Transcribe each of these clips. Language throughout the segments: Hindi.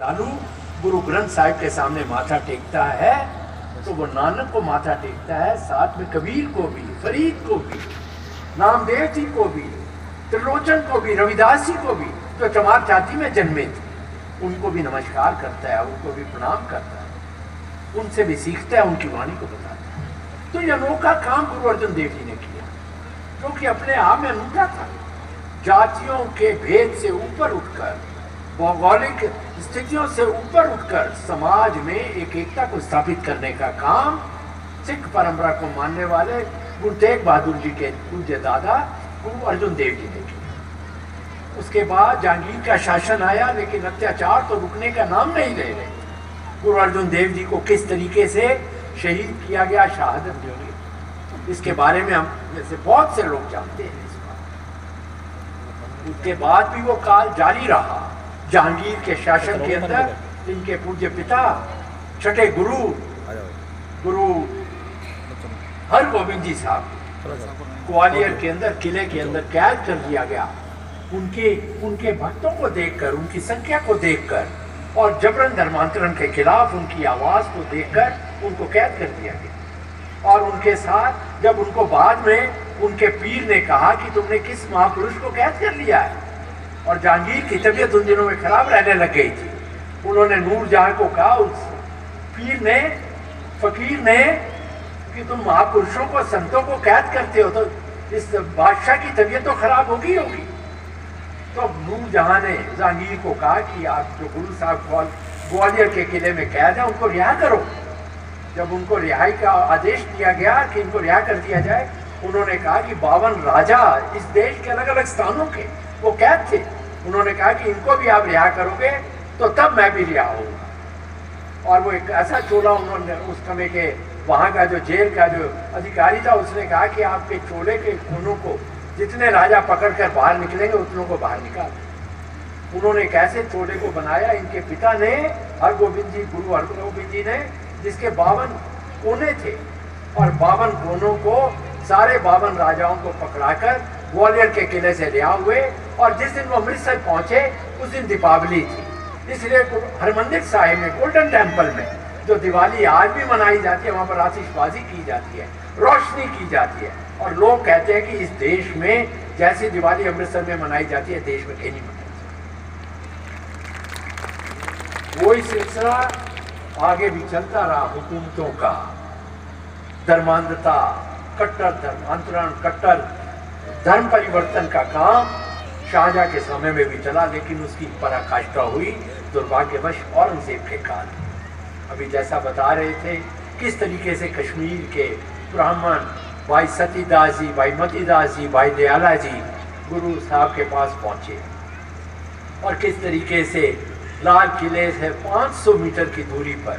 लालू गुरु ग्रंथ साहिब के सामने माथा टेकता है तो वो नानक को माथा टेकता है, साथ में कबीर को भी, फरीद को भी, नामदेव जी को भी, त्रिलोचन को भी, रविदास जी को भी, जो चमार जाति में जन्मे थे, उनको भी नमस्कार करता है, उनको भी प्रणाम करता है, उनसे भी सीखता है, उनकी वाणी को बताता है। तो ये अनोखा काम गुरु अर्जुन देव जी ने किया, जो कि अपने आप में अनूठा था। जातियों के भेद से ऊपर उठकर, भौगोलिक स्थितियों से ऊपर उठकर समाज में एक एकता को स्थापित करने का काम सिख परंपरा को मानने वाले गुरु तेग बहादुर जी के पूज्य दादा गुरु अर्जुन देव जी ने किया। उसके बाद जहांगीर का शासन आया, लेकिन अत्याचार तो रुकने का नाम नहीं ले रहे। गुरु अर्जुन देव जी को किस तरीके से शहीद किया गया, शहादत दी गई, इसके बारे में हम में से बहुत से लोग जानते हैं। इस बात उसके बाद भी वो काल जारी रहा। जहांगीर के शासन के अंदर इनके पूज्य पिता छठे गुरु हरगोविंद जी साहब ग्वालियर के अंदर, किले के अंदर कैद कर दिया गया। उनके भक्तों को देखकर, उनकी संख्या को देखकर और जबरन धर्मांतरण के खिलाफ उनकी आवाज को देखकर उनको कैद कर दिया गया। और उनके साथ जब उनको बाद में उनके पीर ने कहा कि तुमने किस महापुरुष को कैद कर लिया है, और जहांगीर की तबीयत उन दिनों में खराब रहने लग गई थी, उन्होंने नूरजहां को कहा, उस पीर ने, फकीर ने, कि तुम महापुरुषों को, संतों को कैद करते हो तो इस बादशाह की तबीयत तो खराब होगी। तो नूरजहां ने जहांगीर को कहा कि आप जो गुरु साहब ग्वालियर के किले में कैद है, उनको रिहा करो। जब उनको रिहाई का आदेश दिया गया कि इनको रिहा कर दिया जाए, उन्होंने कहा कि 52 राजा इस देश के अलग अलग स्थानों के वो कैद थे, उन्होंने कहा कि इनको भी आप रिहा करोगे तो तब मैं भी रिहा होऊंगा। और वो एक ऐसा चोला, उन्होंने उस समय के वहाँ का जो जेल का जो अधिकारी था, उसने कहा कि आपके चोले के कोनों को जितने राजा पकड़कर बाहर निकलेंगे उतनों को बाहर निकाल। उन्होंने कैसे चोले को बनाया, इनके पिता ने, हरगोविंद जी, गुरु हरगोविंद जी ने, जिसके 52 कोने थे, और 52 कोनों को, सारे 52 राजाओं को पकड़ाकर ग्वालियर के किले से ले हुए। और जिस दिन वो अमृतसर पहुंचे उस दिन दीपावली थी, इसलिए हरमंदिर साहिब में, गोल्डन टेम्पल में, जो दिवाली आज भी मनाई जाती है, वहां पर आतिशबाजी की जाती है, रोशनी की जाती है, और लोग कहते हैं कि इस देश में जैसी दिवाली अमृतसर में मनाई जाती है, देश में कहीं नहीं मनाई जाती। वही सिलसिला आगे भी चलता रहा। हुकूमतों का धर्मांधता, कट्टर धर्मांतरण, कट्टर धर्म परिवर्तन का काम शाहजहां के समय में भी चला, लेकिन उसकी पराकाष्ठा हुई दुर्भाग्यवश औरंगजेब के काल। अभी जैसा बता रहे थे, किस तरीके से कश्मीर के ब्राह्मण भाई सतीदास जी, भाई मतीदास जी, भाई दयाला जी गुरु साहब के पास पहुंचे, और किस तरीके से लाल किले से 500 मीटर की दूरी पर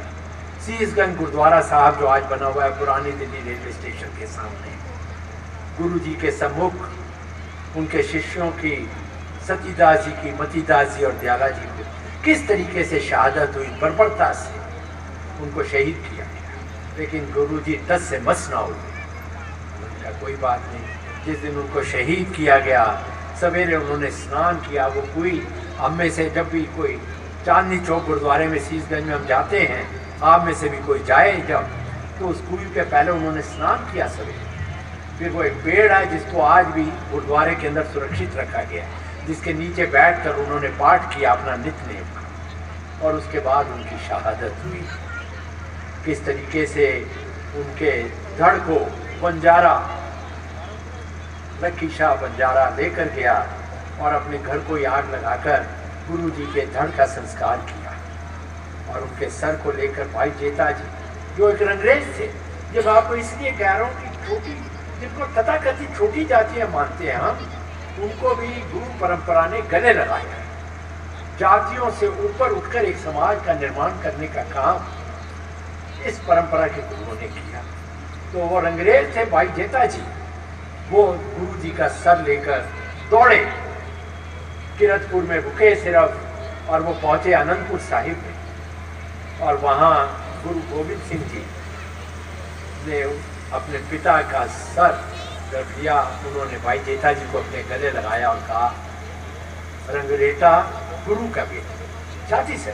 शीशगंज गुरुद्वारा साहब, जो आज बना हुआ है पुरानी दिल्ली रेलवे स्टेशन के सामने, गुरु जी के सम्मुख उनके शिष्यों की, सतीदास जी की, मतीदास जी और दयाला जी को किस तरीके से शहादत हुई, बर्बरता से उनको शहीद किया गया। लेकिन गुरु जी टस से मस ना हुए, उनका कोई बात नहीं। जिस दिन उनको शहीद किया गया, सवेरे उन्होंने स्नान किया। वो कोई, हम में से जब भी कोई चांदनी चौक गुरुद्वारे में, शीशगंज में हम जाते हैं, आप में से भी कोई जाए जब, तो उस कुएं के पहले उन्होंने स्नान किया सवेरे। फिर वो एक पेड़ है जिसको आज भी गुरुद्वारे के अंदर सुरक्षित रखा गया है, जिसके नीचे बैठकर उन्होंने पाठ किया अपना नित्य, और उसके बाद उनकी शहादत हुई। किस तरीके से उनके धड़ को बंजारा, लकी शाह बंजारा लेकर गया और अपने घर को आग लगाकर गुरु जी के धड़ का संस्कार किया। और उनके सर को लेकर भाई जेता जी, जो एक रंगरेज थे, जब आपको इसलिए कह रहा हूँ कि छोटी, जिनको तथाकथित छोटी जातियां मानते हैं हम, उनको भी गुरु परंपरा ने गले लगाया है। जातियों से ऊपर उठकर एक समाज का निर्माण करने का काम इस परंपरा के गुरुओं ने किया। तो वो रंगरेज थे भाई जेता जी, वो गुरु जी का सर लेकर दौड़े, किरतपुर में रुके सिर्फ, और वो पहुंचे आनंदपुर साहिब में, और वहाँ गुरु गोविंद सिंह जी ने अपने पिता का सर जब लिया, उन्होंने भाई जेठा जी को अपने गले लगाया और कहा, रंगरेटा गुरु का बेटा, जाति से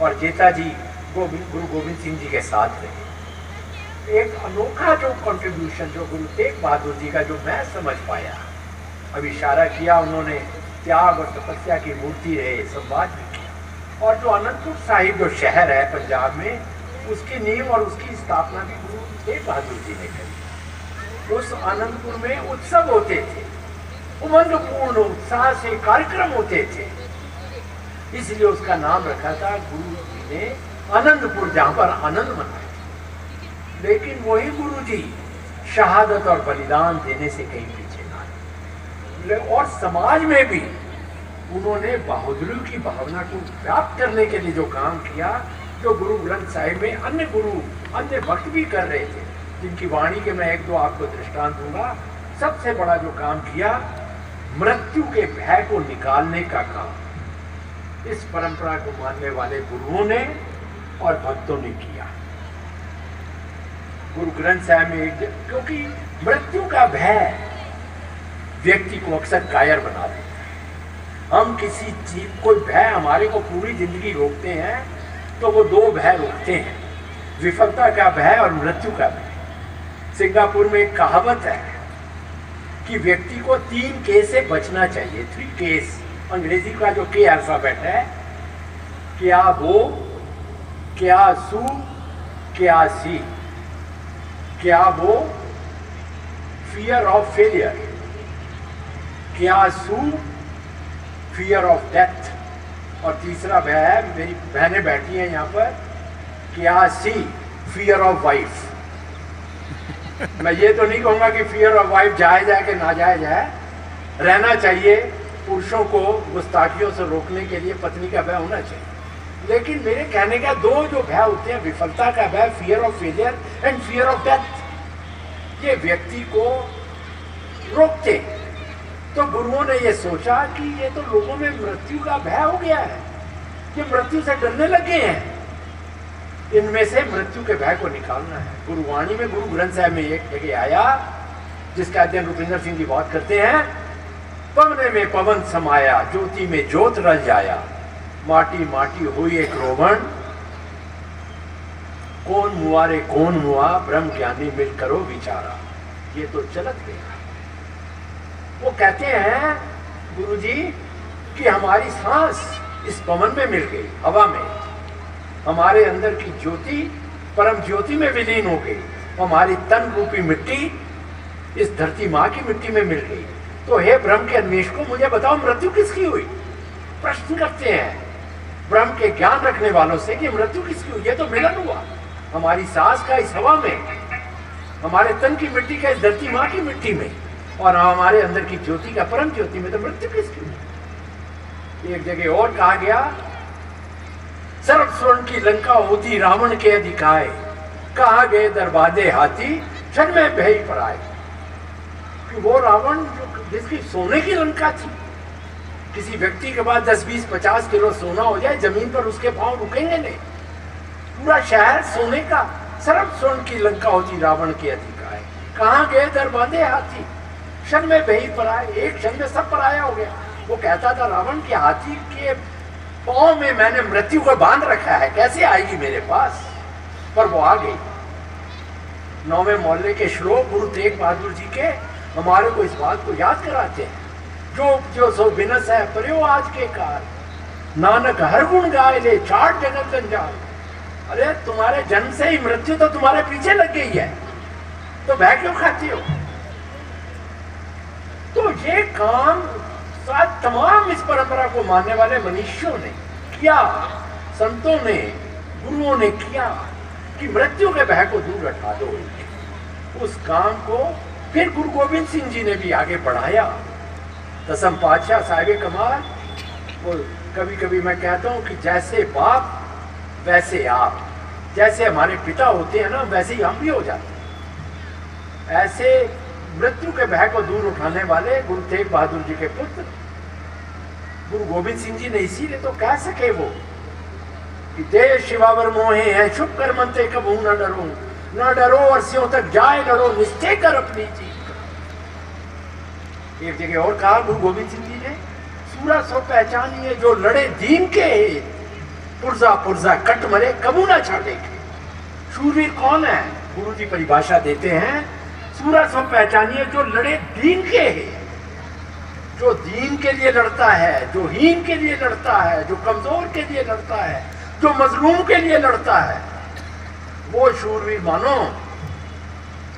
और जेता जी गुरु गोविंद सिंह जी के साथ रहे। एक अनोखा जो कंट्रीब्यूशन जो गुरु तेग बहादुर जी का जो मैं समझ पाया, अब इशारा किया उन्होंने, त्याग और तपस्या की मूर्ति रहे, संवाद भी किया। और जो अनंतपुर साहिब जो शहर है पंजाब में, उसकी नींव और उसकी स्थापना भी गुरु तेग बहादुर जी ने करी। उस आनंदपुर में उत्सव होते थे, उमंगपूर्ण उत्साह से कार्यक्रम होते थे, इसलिए उसका नाम रखा था गुरु जी ने आनंदपुर, जहां पर आनंद मनाए। लेकिन वही गुरु जी शहादत और बलिदान देने से कहीं पीछे ना आए। और समाज में भी उन्होंने बहादुरी की भावना को व्याप्त करने के लिए जो काम किया, जो गुरु ग्रंथ साहिब में अन्य गुरु, अन्य भक्त भी कर रहे थे, जिनकी वाणी के मैं एक दो आपको दृष्टांत दूंगा। सबसे बड़ा जो काम किया, मृत्यु के भय को निकालने का काम इस परंपरा को मानने वाले गुरुओं ने और भक्तों ने किया। गुरु ग्रंथ साहिब में क्योंकि मृत्यु का भय व्यक्ति को अक्सर कायर बना देता है। हम किसी चीज, कोई भय हमारे को पूरी जिंदगी रोकते हैं, तो वो दो भय रोकते हैं, विफलता का भय और मृत्यु का भय। सिंगापुर में एक कहावत है कि व्यक्ति को 3 के से बचना चाहिए, 3 केस। अंग्रेजी का जो के अल्फाबेट है, क्या वो, क्या सू, क्या सी। क्या वो, फियर ऑफ फेलियर, क्या सू, फियर ऑफ डेथ, और तीसरा भय है, मेरी बहनें बैठी हैं यहाँ पर, क्या सी, फियर ऑफ वाइफ। मैं ये तो नहीं कहूँगा कि फियर ऑफ वाइफ जायज है कि ना जायज है, रहना चाहिए। पुरुषों को गुस्ताखियों से रोकने के लिए पत्नी का भय होना चाहिए, लेकिन मेरे कहने का दो जो भय होते हैं, विफलता का भय, fear of failure and fear of death, ये व्यक्ति को रोकते। तो गुरुओं ने ये सोचा कि ये तो लोगों में मृत्यु का भय हो गया है, ये मृत्यु से डरने लगे हैं, इनमें से मृत्यु के भय को निकालना है। गुरुवाणी में, गुरु ग्रंथ साहिब में एक जगह आया, जिसका अध्ययन रुपिंदर सिंह जी बहुत करते हैं। पवने में पवन समाया, ज्योति में ज्योत रल जाया, माटी माटी हुई एक रोवण, कौन मुआ रे कौन मुआ, ब्रह्म ज्ञानी मिल करो विचारा। ये तो चलत गया। वो कहते हैं गुरुजी कि हमारी सांस इस पवन में मिल गई, हवा में, हमारे अंदर की ज्योति परम ज्योति में विलीन हो गई, हमारी तन रूपी मिट्टी इस धरती माँ की मिट्टी में मिल गई। तो हे ब्रह्म के अन्वेषकों, मुझे बताओ मृत्यु किसकी हुई? प्रश्न करते हैं ब्रह्म के ज्ञान रखने वालों से कि मृत्यु किसकी हुई। ये तो मिलन हुआ हमारी सांस का इस हवा में, हमारे तन की मिट्टी का इस धरती माँ की मिट्टी में, और हमारे अंदर की ज्योति का परम ज्योति में। तो मृत्यु किसकी हुई? एक जगह और कहा गया, सर्व स्वर्ण की लंका होती रावण के अधिकाय, कहा गए दरबादे हाथी क्षण में भय पर आए। कि वो रावण जिसकी सोने की लंका थी, किसी व्यक्ति के पास 10, 20, 50 किलो सोना हो जाए, जमीन पर उसके पांव रुकेंगे नहीं। पूरा शहर सोने का, सर्व स्वर्ण की लंका होती रावण के अधिकाय, कहाँ गए दरबादे हाथी क्षण में भय पर आए। एक क्षण में सब पराया हो गया। वो कहता था रावण के हाथी के पांव में मैंने मृत्यु को बांध रखा है, कैसे आएगी मेरे पास? पर वो आ गई। 9वें मोहल्ले के श्लोक गुरु तेग बहादुर जी के हमारे को इस बात को याद कराते हैं। जो सो बिनस है पर्यो आज के काल, नानक हर गुण गाय ले चाट जगत जंजाल। अरे तुम्हारे जन्म से ही मृत्यु तो तुम्हारे पीछे लग गई है, तो भय क्यों खाती हो? तो ये काम तमाम इस परंपरा को मानने वाले मनुष्यों ने किया, संतों ने, गुरुओं ने किया कि मृत्यु के भय को दूर हटा दो। उस काम को फिर गुरु गोविंद सिंह जी ने भी आगे बढ़ाया। दसम पातशाह साहिब कमाल, वो कभी कभी मैं कहता हूँ कि जैसे बाप वैसे आप, जैसे हमारे पिता होते हैं ना, वैसे ही हम भी हो जाते हैं। ऐसे मृत्यु के भय को दूर उठाने वाले गुरु तेग बहादुर जी के पुत्र गुरु गोविंद सिंह जी ने इसीलिए तो कह सके वो कि देश शिवावर मोहे हैं, शुभ कर मनते कबू न डरो, न डरो और स्यों तक जाए लड़ो, निश्चय कर अपनी जीत। एक जगह और कहा गुरु गोविंद सिंह जी ने, सूरा सो पहचानिए जो लड़े दीन के, पुरजा पुरजा कट मरे कबू ना छाड़ेंगे। शूरवीर कौन है? गुरु जी परिभाषा देते हैं, सूरज को पहचानिए जो लड़े दीन के है, जो दीन के लिए लड़ता है, जो हीन के लिए लड़ता है, जो कमजोर के लिए लड़ता है, जो मजलूम के लिए लड़ता है, वो शूरवीर मानो।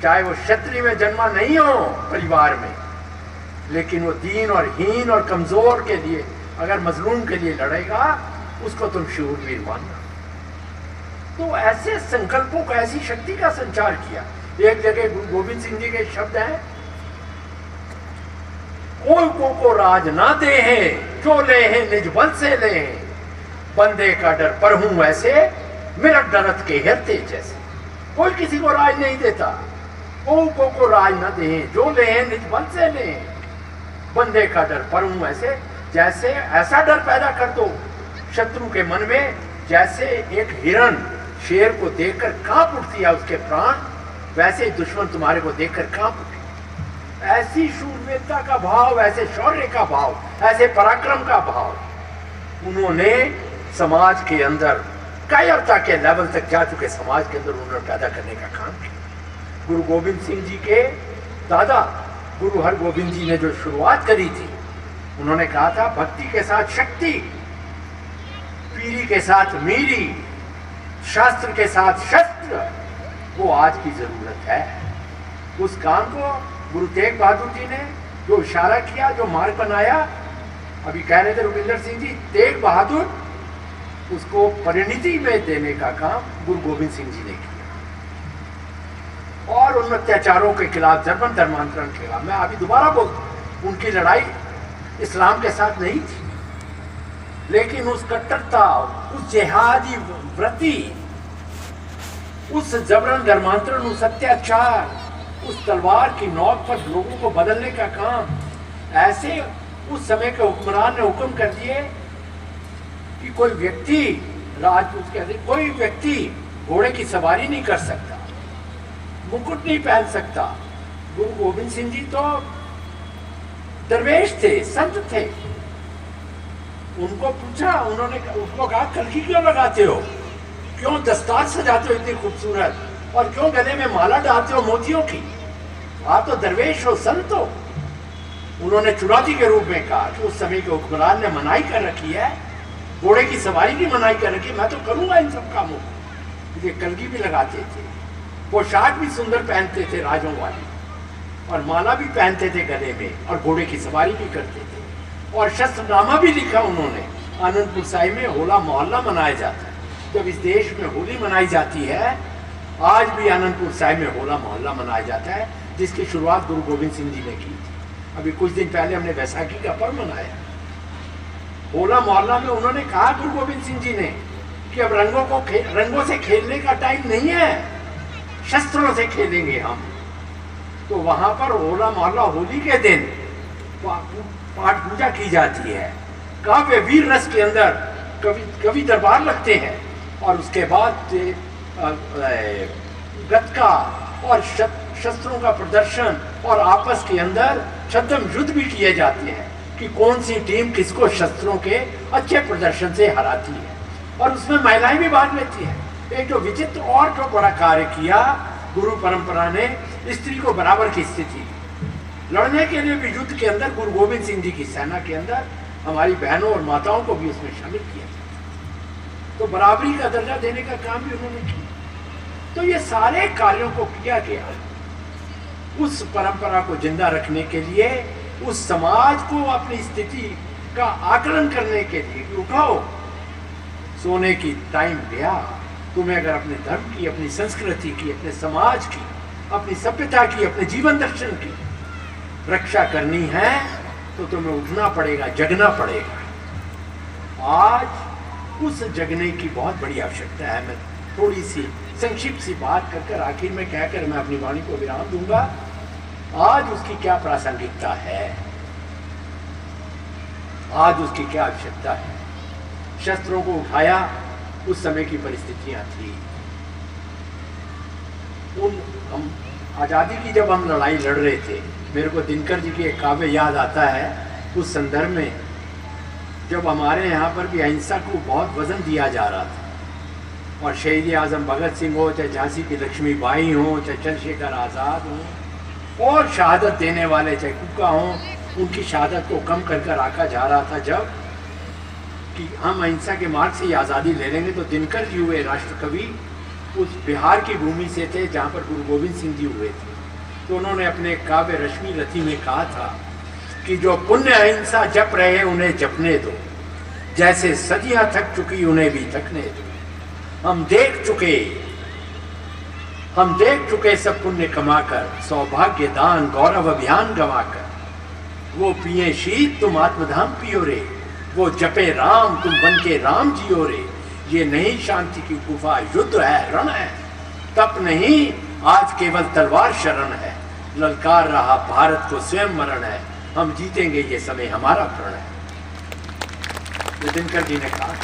चाहे वो क्षत्रिय में जन्मा नहीं हो परिवार में, लेकिन वो दीन और हीन और कमजोर के लिए, अगर मजलूम के लिए लड़ेगा, उसको तुम शूरवीर मानना। तो ऐसे संकल्पों को, ऐसी शक्ति का संचार किया। एक जगह गुरु गोविंद सिंह जी के शब्द हैं, कोई को राज ना दे हैं, जो ले हैं निज बल से ले हैं, बंदे का डर पर हूं ऐसे, मेरा डरत के हरते जैसे। कोई किसी को राज नहीं देता, कोई को राज ना दे, जो ले हैं निज बल से ले, बंदे का डर पर हूं ऐसे। जैसे ऐसा डर पैदा कर दो शत्रु के मन में, जैसे एक हिरण शेर को देखकर कांप उठती है उसके प्राण, वैसे ही दुश्मन तुम्हारे को देखकर कांप उठे। ऐसी शूरवीरता का भाव, ऐसे शौर्य का भाव, ऐसे पराक्रम का भाव उन्होंने समाज के अंदर, कायरता के लेवल तक जा चुके समाज के अंदर उन्होंने पैदा करने का काम किया। गुरु गोविंद सिंह जी के दादा गुरु हरगोविंद जी ने जो शुरुआत करी थी, उन्होंने कहा था भक्ति के साथ शक्ति, पीरी के साथ मीरी, शास्त्र के साथ शस्त्र, वो आज की जरूरत है। उस काम को गुरु तेग बहादुर जी ने जो इशारा किया, जो मार्ग बनाया, अभी कह रहे थे रुविंदर सिंह जी, तेग बहादुर, उसको परिणति में देने का काम गुरु गोविंद सिंह जी ने किया। और उन अत्याचारों के खिलाफ, जबरन धर्मांतरण के खिलाफ, मैं अभी दोबारा बोलता हूं, उनकी लड़ाई इस्लाम के साथ नहीं थी, लेकिन उस कट्टरता, उस जिहादी वृत्ति, उस जबरन धर्मांतरण, उस अत्याचार, उस तलवार की नोक पर लोगों को बदलने का काम, ऐसे उस समय के हुक्मरान ने हुक्म कर दिए कि कोई व्यक्ति, राजपूत कहते, कोई व्यक्ति घोड़े की सवारी नहीं कर सकता, मुकुट नहीं पहन सकता। गुरु गोविंद सिंह जी तो दरवेश थे, संत थे। उनको पूछा, उन्होंने उसको कहा कलगी क्यों लगाते हो, क्यों दस्तार सजाते हो इतनी खूबसूरत, और क्यों गले में माला डालते हो मोतियों की, आप तो दरवेश हो, संत हो। उन्होंने चुनौती के रूप में कहा कि उस समय के हुक्मरान ने मनाही कर रखी है, घोड़े की सवारी की मनाही कर रखी है, मैं तो करूंगा इन सब कामों को। ये कलगी भी लगाते थे, पोशाक भी सुंदर पहनते थे राजों वाली, और माला भी पहनते थे गले में, और घोड़े की सवारी भी करते थे। और शस्त्रनामा भी लिखा उन्होंने। आनंदपुर साहिब में होला मोहल्ला मनाया जाता है। जब इस देश में होली मनाई जाती है, आज भी आनंदपुर साहिब में होला मोहल्ला मनाया जाता है, जिसकी शुरुआत गुरु गोविंद सिंह जी ने की थी। अभी कुछ दिन पहले हमने बैसाखी का पर्व मनाया। होला मोहल्ला में उन्होंने कहा गुरु गोविंद सिंह जी ने कि अब रंगों से खेलने का टाइम नहीं है, शस्त्रों से खेलेंगे हम। तो वहां पर होला मोहल्ला होली के दिन पाठ पूजा की जाती है, काव्य वीर रस के अंदर कवि दरबार लगते हैं, और उसके बाद गतका और शस्त्रों का प्रदर्शन, और आपस के अंदर छद्म युद्ध भी किए जाते हैं कि कौन सी टीम किसको शस्त्रों के अच्छे प्रदर्शन से हराती है, और उसमें महिलाएं भी भाग लेती हैं। एक जो विचित्र और जो बड़ा कार्य किया गुरु परंपरा ने, स्त्री को बराबर की स्थिति लड़ने के लिए भी युद्ध के अंदर गुरु गोविंद सिंह जी की सेना के अंदर हमारी बहनों और माताओं को भी उसमें शामिल किया। तो बराबरी का दर्जा देने का काम भी उन्होंने किया। तो ये सारे कार्यों को किया गया उस परंपरा को जिंदा रखने के लिए, उस समाज को अपनी स्थिति का आकलन करने के लिए। उठाओ, सोने की टाइम गया। तुम्हें अगर अपने धर्म की, अपनी संस्कृति की, अपने समाज की, अपनी सभ्यता की, अपने जीवन दर्शन की रक्षा करनी है, तो तुम्हें उठना पड़ेगा, जगना पड़ेगा। आज उस जगने की बहुत बड़ी आवश्यकता है। मैं थोड़ी सी संक्षिप्त सी बात कर आखिर में कहकर मैं अपनी वाणी को विराम दूंगा। आज उसकी क्या प्रासंगिकता है, आज उसकी क्या आवश्यकता है। शस्त्रों को उठाया, उस समय की परिस्थितियां थी। हम आज़ादी की जब हम लड़ाई लड़ रहे थे, मेरे को दिनकर जी की एक काव्य याद आता है। उस संदर्भ में जब हमारे यहाँ पर भी अहिंसा को बहुत वजन दिया जा रहा था और शहीद आज़म भगत सिंह हो, चाहे झांसी की लक्ष्मीबाई हो, चाहे चंद्रशेखर आज़ाद हो और शहादत देने वाले चाहे कुका हों, उनकी शहादत को कम कर कर रखा जा रहा था जब कि हम अहिंसा के मार्ग से ही आज़ादी ले लेंगे। तो दिनकर जी हुए राष्ट्र कवि उस बिहार की भूमि से थे जहाँ पर गुरु गोविंद सिंह जी हुए थे। तो उन्होंने अपने काव्य रश्मि रथी में कहा था कि जो पुण्य अहिंसा जप रहे उन्हें जपने दो, जैसे सदियां थक चुकी उन्हें भी थकने दो। हम देख चुके सब पुण्य कमाकर, सौभाग्य दान गौरव अभियान गंवाकर। वो पिए शीत तुम आत्मधाम पियो रे, वो जपे राम तुम बन के राम जियो रे। ये नहीं शांति की गुफा, युद्ध है, रण है, तप नहीं आज केवल तलवार शरण है। ललकार रहा भारत को स्वयं मरण है, हम जीतेंगे ये समय हमारा प्रण है। ये दिनकर जी ने कहा।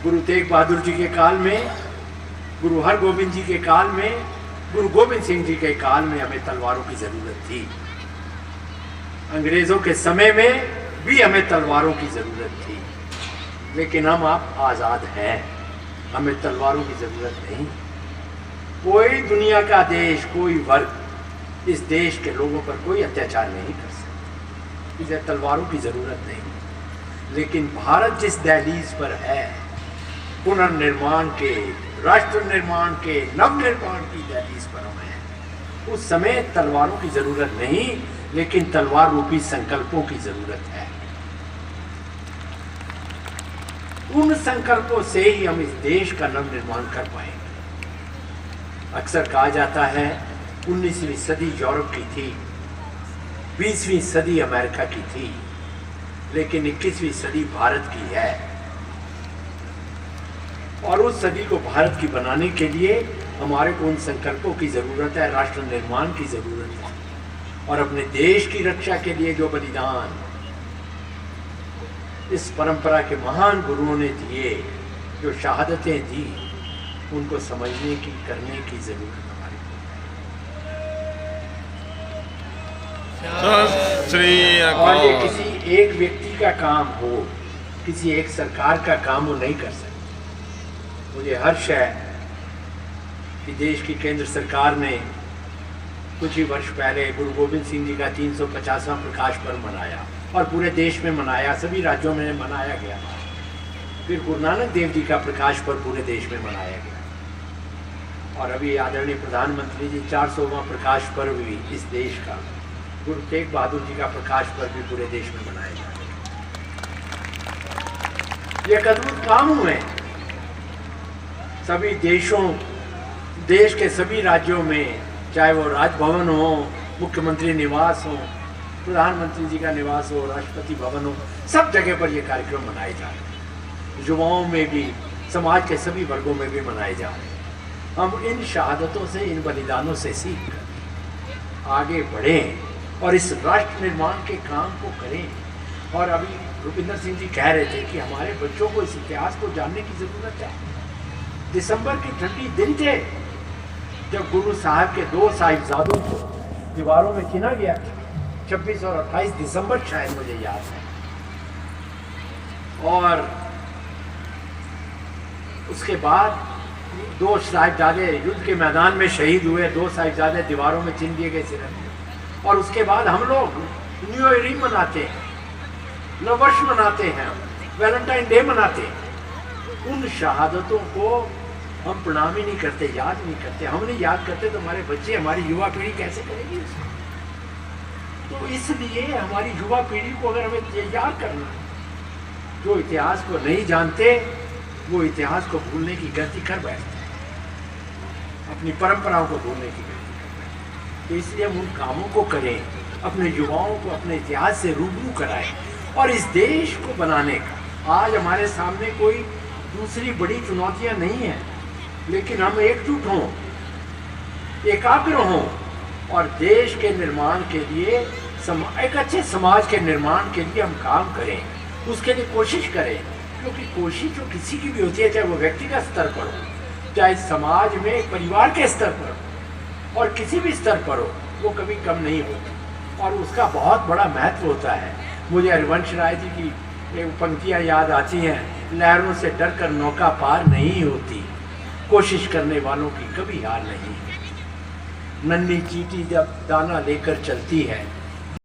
गुरु तेग बहादुर जी के काल में, गुरु हरगोविंद जी के काल में, गुरु गोविंद सिंह जी के काल में हमें तलवारों की जरूरत थी। अंग्रेजों के समय में भी हमें तलवारों की जरूरत थी, लेकिन हम आप आजाद हैं, हमें तलवारों की जरूरत नहीं। कोई दुनिया का देश, कोई वर्ग इस देश के लोगों पर कोई अत्याचार नहीं कर सकता, इसे तलवारों की जरूरत नहीं। लेकिन भारत जिस दहलीज पर है, पुनर्निर्माण के, राष्ट्र निर्माण के, नवनिर्माण की दहलीज पर हम हैं, उस समय तलवारों की जरूरत नहीं, लेकिन तलवार रूपी संकल्पों की जरूरत है। उन संकल्पों से ही हम इस देश का नवनिर्माण कर पाएंगे। अक्सर कहा जाता है 19वीं सदी यूरोप की थी, 20वीं सदी अमेरिका की थी, लेकिन 21वीं सदी भारत की है। और उस सदी को भारत की बनाने के लिए हमारे को उन संकल्पों की जरूरत है, राष्ट्र निर्माण की जरूरत है। और अपने देश की रक्षा के लिए जो बलिदान इस परंपरा के महान गुरुओं ने दिए, जो शहादतें दी, उनको समझने की, करने की जरूरत हमारी को। और ये किसी एक व्यक्ति का काम हो, किसी एक सरकार का काम वो नहीं कर सकती। मुझे हर्ष है कि देश की केंद्र सरकार ने कुछ ही वर्ष पहले गुरु गोविंद सिंह जी का 350वां प्रकाश पर्व मनाया और पूरे देश में मनाया, सभी राज्यों में मनाया गया। फिर गुरु नानक देव जी का प्रकाश पर्व पूरे देश में मनाया गया। और अभी आदरणीय प्रधानमंत्री जी 400वां प्रकाश पर्व भी इस देश का, गुरु तेग बहादुर जी का प्रकाश पर्व भी पूरे देश में मनाया जा रहा है। ये एक अद्भुत काम हुए सभी देश के सभी राज्यों में, चाहे वो राजभवन हो, मुख्यमंत्री निवास हो, प्रधानमंत्री जी का निवास हो, राष्ट्रपति भवन हो, सब जगह पर ये कार्यक्रम मनाए जा रहे हैं। युवाओं में भी, समाज के सभी वर्गों में भी मनाए जा रहे हैं। हम इन शहादतों से, इन बलिदानों से सीख कर आगे बढ़ें और इस राष्ट्र निर्माण के काम को करें। और अभी रुपिंदर सिंह जी कह रहे थे कि हमारे बच्चों को इस इतिहास को जानने की जरूरत है। दिसंबर के ठंडी दिन थे जब गुरु साहब के 2 साहिबजादों को दीवारों में चिना गया था, 26 और 28 दिसंबर शायद, मुझे याद है। और उसके बाद 2 साहिबजादे युद्ध के मैदान में शहीद हुए, 2 साहिबजादे दीवारों में चिन दिए गए सिर में। और उसके बाद हम लोग न्यू ईयर मनाते हैं, नववर्ष मनाते हैं, वैलेंटाइन डे मनाते हैं। उन शहादतों को हम प्रणाम ही नहीं करते, याद नहीं करते। हम नहीं याद करते तो हमारे बच्चे, हमारी युवा पीढ़ी कैसे करेगी उसको? तो इसलिए हमारी युवा पीढ़ी को अगर हमें ये याद करना है, जो इतिहास को नहीं जानते वो इतिहास को भूलने की गलती कर बैठते हैं, अपनी परंपराओं को भूलने की गलती कर बैठते हैं। तो इसलिए हम उन कामों को करें, अपने युवाओं को अपने इतिहास से रूबरू कराएं। और इस देश को बनाने का आज हमारे सामने कोई दूसरी बड़ी चुनौतियां नहीं हैं, लेकिन हम एकजुट हों, एकाग्र हों और देश के निर्माण के लिए, एक अच्छे समाज के निर्माण के लिए हम काम करें, उसके लिए कोशिश करें। क्योंकि कोशिश जो किसी की भी होती है, चाहे वो व्यक्तिगत स्तर पर हो, चाहे समाज में परिवार के स्तर पर हो, और किसी भी स्तर पर हो, वो कभी कम नहीं होती और उसका बहुत बड़ा महत्व होता है। मुझे हरिवंश राय जी की एक पंक्तियाँ याद आती हैं, लहरों से डरकर नौका पार नहीं होती, कोशिश करने वालों की कभी हार नहीं। नन्ही चींटी जब दाना लेकर चलती है